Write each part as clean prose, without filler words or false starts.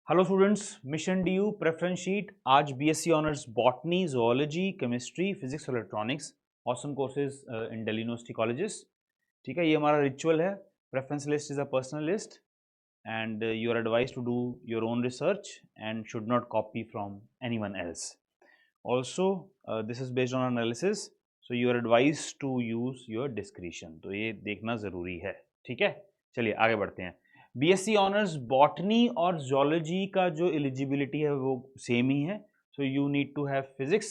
Hello students, mission D U preference sheet. आज BSc honours botany, zoology, chemistry, physics और electronics awesome courses in Delhi university colleges. ठीक है, ये हमारा ritual है। Preference list is a personal list and you are advised to do your own research and should not copy from anyone else. Also, this is based on analysis, so you are advised to use your discretion. तो ये देखना ज़रूरी है। ठीक है, चलिए आगे बढ़ते हैं। बीएससी ऑनर्स बॉटनी और जोलॉजी का जो एलिजिबिलिटी है वो सेम ही है। So you need to have physics,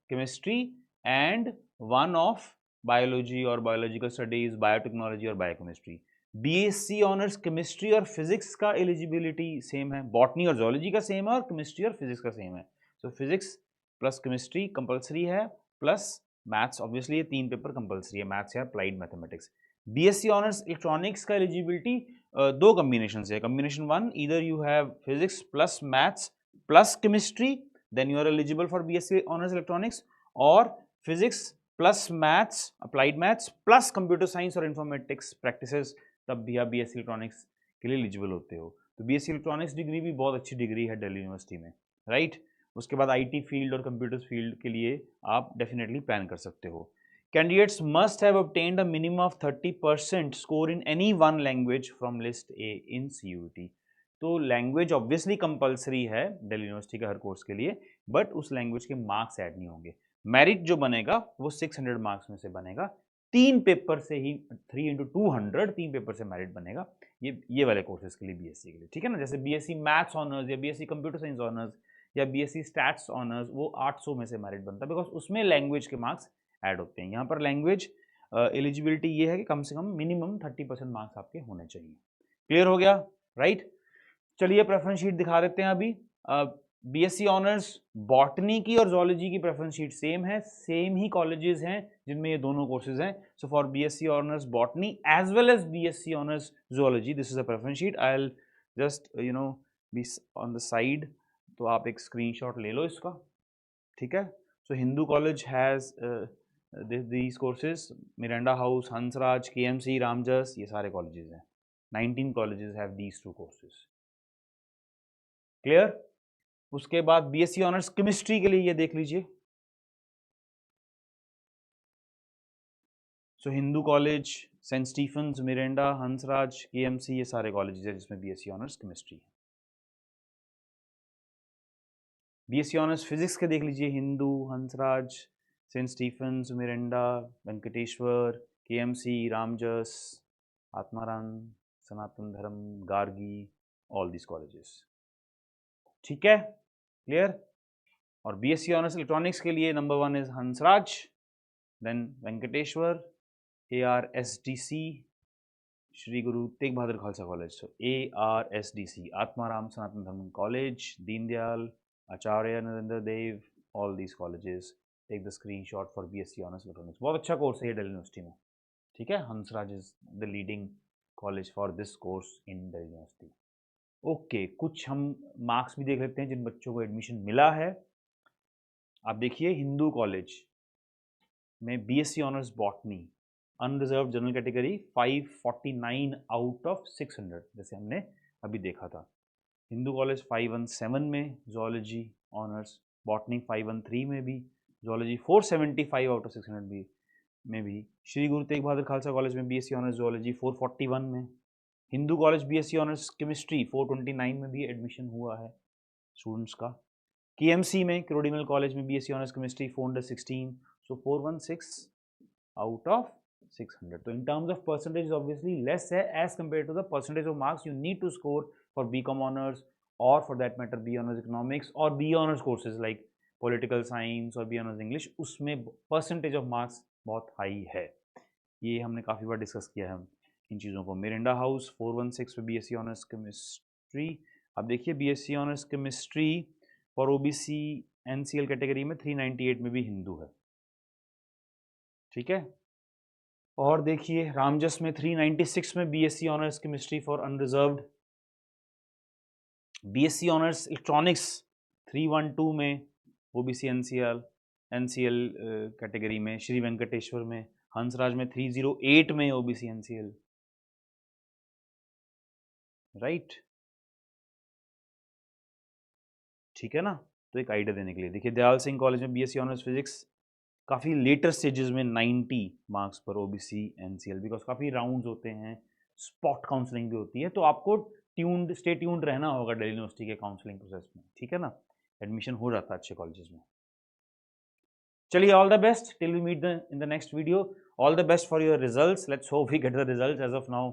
chemistry and one of biology और बायोलॉजिकल स्टडीज, बायोटेक्नोलॉजी और बायोकेमिस्ट्री। बीएससी ऑनर्स केमिस्ट्री और फिजिक्स का एलिजिबिलिटी सेम है, बॉटनी और जोलॉजी का सेम है और केमिस्ट्री और फिजिक्स का सेम है। So physics plus chemistry compulsory है, प्लस मैथ्स। ऑब्वियसली ये तीन पेपर कंपलसरी है, मैथ्स या applied mathematics. BSc honours electronics का एलिजिबिलिटी दो कॉम्बिनेशन है। Combination one, either you have physics plus maths plus chemistry, then you are eligible for BSc honours electronics, और physics plus maths, applied maths plus computer science और informatics practices, तब भी आप BSc electronics के लिए eligible होते हो। तो बीएससी इलेक्ट्रॉनिक्स डिग्री भी बहुत अच्छी डिग्री है दिल्ली यूनिवर्सिटी में, राइट। उसके बाद आईटी फील्ड और कंप्यूटर फील्ड के लिए आप डेफिनेटली प्लान कर सकते हो। Candidates must have obtained a minimum of 30% score in any one language from list A in CUET. तो लैंग्वेज ऑब्वियसली कंपलसरी है दिल्ली यूनिवर्सिटी के हर कोर्स के लिए, बट उस लैंग्वेज के मार्क्स ऐड नहीं होंगे। मेरिट जो बनेगा वो 600 मार्क्स में से बनेगा, तीन पेपर से ही, 3 इंटू 200, तीन पेपर से मेरिट बनेगा ये वाले कोर्सेज के लिए, बीएससी के लिए। ठीक है ना, जैसे बीएससी मैथ्स ऑनर्स या बीएससी कंप्यूटर साइंस ऑनर्स या बीएससी स्टैट्स ऑनर्स, वो 800 में से मेरिट बनता है, बिकॉज उसमें लैंग्वेज के मार्क्स ऐड होते हैं। यहाँ पर लैंग्वेज एलिजिबिलिटी ये है कि कम से कम मिनिमम 30% मार्क्स आपके होने चाहिए। क्लियर हो गया, राइट। चलिए प्रेफरेंस शीट दिखा देते हैं अभी। बीएससी ऑनर्स बॉटनी की और जोलॉजी की प्रेफरेंस शीट सेम है, सेम ही कॉलेजेस हैं जिनमें ये दोनों कोर्सेज हैं। So for BSc honours botany as well as BSc honours zoology, this is a preference sheet. I will just be on the side, तो आप एक स्क्रीनशॉट ले लो इसका। ठीक है, so Hindu College has these courses, Miranda House, Hansraj, KMC, Ramjas, ये सारे कॉलेजेस हैं। 19 colleges have these two courses. Clear. उसके बाद बीएससी ऑनर्स केमिस्ट्री के लिए ये देख लीजिए। So Hindu College, Saint Stephen's, Miranda, Hansraj, KMC, ये सारे कॉलेजेस हैं जिसमें बीएससी ऑनर्स केमिस्ट्री है। बीएससी ऑनर्स फिजिक्स के देख लीजिए, Hindu, Hansraj, Saint Stephen's, Miranda, Venkateswara, KMC, Ramjas, Atmaram, Sanatan Dharma, Gargi, all this colleges. ठीक है, क्लियर। और बीएससी ऑनर्स इलेक्ट्रॉनिक्स के लिए number 1 is Hansraj, then Venkateswara, ARSDC, Shri Guru Tegh Bahadur Khalsa college, so ARSDC, Atmaram Sanatan Dharma college, Deendayal, Acharya Narendra Dev, all these colleges. Take the screenshot for BSc honours electronics. बहुत अच्छा कोर्स है ये दिल्ली यूनिवर्सिटी में। ठीक है, Hansraj is the leading college for this course in Delhi university. Okay, कुछ हम मार्क्स भी देख लेते हैं जिन बच्चों को एडमिशन मिला है। आप देखिए, हिंदू कॉलेज में BSc honours botany unreserved general category 549 out of 600, जैसे हमने अभी देखा था। हिंदू कॉलेज 517 में जोलॉजी ऑनर्स, बॉटनी 513 में भी, जोलॉजी 475 आउट ऑफ 600 भी में भी। श्री गुरु तेग बहादुर खालसा कॉलेज में बीएससी ऑनर्स जोलॉजी 441 में। Hindu college BSc honours chemistry 429 में भी एडमिशन हुआ है स्टूडेंट्स का। केएमसी में, क्रोडिमल कॉलेज में BSc honours chemistry 416, so 416 out of 600। तो in terms of percentage obviously less है as compared to the percentage of marks you need to score for BCom honours, और for that matter B honours economics और B honours courses like political science और B honours English, उसमें percentage of marks बहुत high है। ये हमने काफ़ी बार discuss किया है इन चीज़ों को। मिरिंडा हाउस 416 पे बीएससी ऑनर्स केमिस्ट्री। अब देखिए, BSc honours chemistry for OBC NCL category में 398 में भी हिंदू है। ठीक है, और देखिए रामजस में 396 में BSc honours chemistry for unreserved. BSc honours electronics 312 में ओबीसी एनसीएल कैटेगरी में, श्री वेंकटेश्वर में। हंसराज में 308 में ओबीसी एनसीएल, राइट। ठीक है ना। तो एक आइडिया देने के लिए देखिए, दयाल सिंह कॉलेज में बीएससी ऑनर्स फिजिक्स काफ़ी लेटर स्टेजेस में 90 मार्क्स पर ओबीसी एनसीएल, बिकॉज काफ़ी राउंड्स होते हैं, स्पॉट काउंसलिंग भी होती है, तो आपको स्टे ट्यून्ड रहना होगा दिल्ली यूनिवर्सिटी के काउंसलिंग प्रोसेस में, ठीक है ना। एडमिशन हो जाता है अच्छे कॉलेजेस में। चलिए, all the best till we meet in the next video. All the best for your results, let's hope we get the results. As of now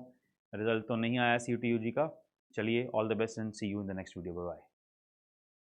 result तो नहीं आया सीयूटी यूजी का। चलिए, all the best and see you in the next video. Bye bye.